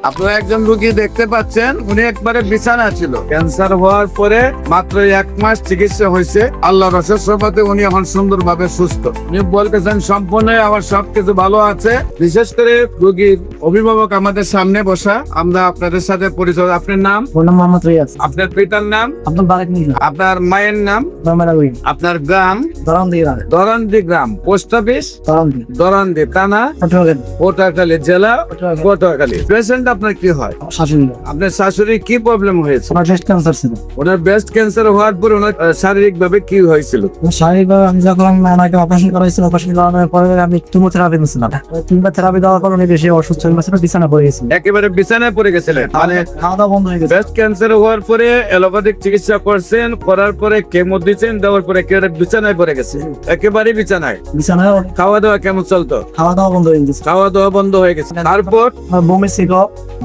আপনারা একজন রোগী দেখতে পাচ্ছেন, উনি একবারে বিছানা ছিল। ক্যান্সার হওয়ার পরে মাত্র 1 মাস চিকিৎসা হয়েছে। আল্লাহর অশেষ রহমতে উনি এখন সুন্দরভাবে সুস্থ। উনি বলতেছেন সম্পূর্ণ আমার সবকিছু ভালো আছে। বিশেষ করে রোগীর অভিভাবক আমাদের সামনে বসা। আমরা আপনাদের সাথে পরিচয়। আপনার নাম? মোহাম্মদ রিয়াজ। আপনার পিতার নাম? আপনার বারেক মির্জা। আপনার মায়ের নাম? মোহাম্মদ আপনার গ্রাম? দরান্দি দরান্দি গ্রাম। Post office? দরান্দি। দরান্দি থানা? পটুয়াখালী জেলা? পটুয়াখালী। পেশেন্ট আপনার কি হয়? শাশুড়ি। আপনার শাশুড়ি কি প্রবলেম হয়েছে? আমার ব্রেস্ট ক্যান্সার ছিল। ওনার ব্রেস্ট ক্যান্সার হওয়ার পর ওনার শারীরিক ভাবে কি হয়েছিল? শারীরিকভাবে আমি যখন ওনাকে অপারেশন করাইছিল, অপারেশন করানোর পরে আমি কেমোথেরাপি নিয়েছিলাম। 3বার থেরাপি দেওয়ার পর উনি বেশি অসুস্থ হয়ে গেছিল, বিছানা পড়ে গেছিল। একেবারে বিছানায় পড়ে গেছিলেন? মানে খাওয়া দাওয়া বন্ধ হয়ে গেছে। ব্রেস্ট ক্যান্সার হওয়ার পরে অ্যালোপ্যাথিক চিকিৎসা করছেন, করার পরে কেমো দিয়েছেন, দেওয়ার পরে একেবারে বিছানায় পড়ে গেছে। একেবারে বিছানায়। বিছানায় খাওয়া দাওয়া কেমন চলতো? খাওয়া দাওয়া বন্ধ হয়ে গেছে। খাওয়া দাওয়া বন্ধ হয়ে গেছে। তারপর আমার বমি ছিল,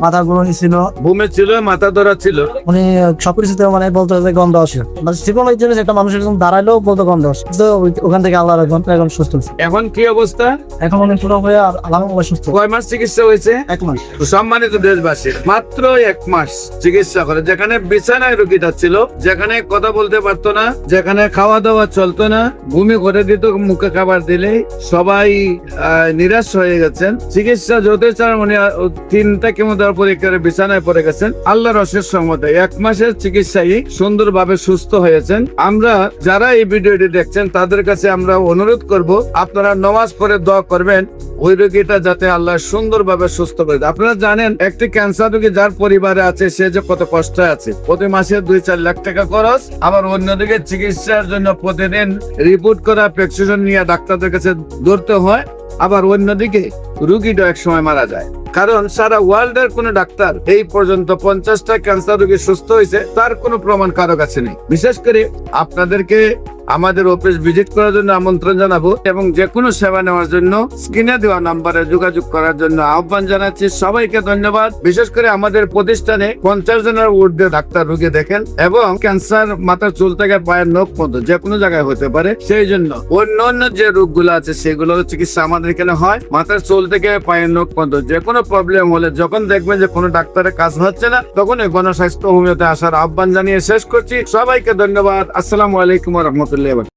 মাথা ঘুরনি ছিল, ঘুমে ছিল, মাথা ধরা ছিল। উনি সবকিছুতে মানে বলতে হবে গন্ধ আসে। মানে জীবন এই জিনিস একটা মানুষের যখন দাঁড়াইলেও বলতে গন্ধ আসে। তো ওখান থেকে আল্লাহ এখন সুস্থ হচ্ছে। এখন কি অবস্থা? এখন উনি পুরো হয়ে আলহামদুলিল্লাহ সুস্থ। কয় মাস চিকিৎসা হয়েছে? 1 মাস। সম্মানিত দেশবাসী, মাত্র 1 মাস চিকিৎসা করে, যেখানে বিছানায় রোগীটা ছিল, যেখানে কথা বলতে পারতো না, যেখানে খাওয়া দাওয়া চলতো না, বমি করে দিত মুখে খাবার দিলেই, সবাই নিরাশ হয়ে গেছেন। চিকিৎসা যতই চান উনি 3টা কেমো দেওয়ার পরে একেবারে বিছানায় পড়ে গেছেন। আল্লাহর অশেষ রহমতে 1 মাসের চিকিৎসায় সুন্দরভাবে সুস্থ হয়েছেন। আমরা যারা এই ভিডিওটি দেখছেন তাদের কাছে আমরা অনুরোধ করব, আপনারা নামাজ পড়ে দোয়া করবেন ওই রোগীটা যাতে আল্লাহ সুন্দরভাবে সুস্থ করে দেয়। আপনারা জানেন একটি ক্যান্সার রোগী যার পরিবারে আছে সে যে কত কষ্ট আছে। প্রতি মাসে 2-4 লাখ টাকা খরচ, আবার অন্যদিকে চিকিৎসার জন্য প্রতিদিন রিপোর্ট করা প্রেসক্রিপশন নিয়ে ডাক্তারদের কাছে দৌড়তে হয়। আবার অন্যদিকে রোগীটা এক সময় মারা যায়। কারণ সারা ওয়ার্ল্ডের কোন ডাক্তার এই পর্যন্ত 50টা ক্যান্সার রোগী সুস্থ হয়েছে তার কোনো প্রমাণ কারো কাছে নেই। বিশেষ করে আপনাদেরকে আমাদের অফিস ভিজিট করার জন্য আমন্ত্রণ জানাবো এবং যে কোনো সেবা নেওয়ার জন্য স্ক্রিনে দেওয়া নাম্বারে যোগাযোগ করার জন্য আহ্বান জানাচ্ছি। সবাইকে ধন্যবাদ। বিশেষ করে আমাদের প্রতিষ্ঠানে 50 জনের ঊর্ধ্বে ডাক্তার রোগী দেখেন এবং ক্যান্সার মাথার চুল থেকে পায়ের নখ পর্যন্ত যে কোনো জায়গায় হতে পারে। সেই জন্য অন্য যে রোগগুলো আছে সেগুলোর চিকিৎসা আমাদের এখানে হয়। মাথার চুল থেকে পায়ের নখ পর্যন্ত যে কোনো প্রবলেম হলে যখন দেখবেন যে কোনো ডাক্তারের কাজ হচ্ছে না, তখন এই গণস্বাস্থ্য হোমিওতে আসার আহ্বান জানিয়ে শেষ করছি। সবাইকে ধন্যবাদ। আসসালামু আলাইকুম ওয়া রাহমাতুল্লাহি।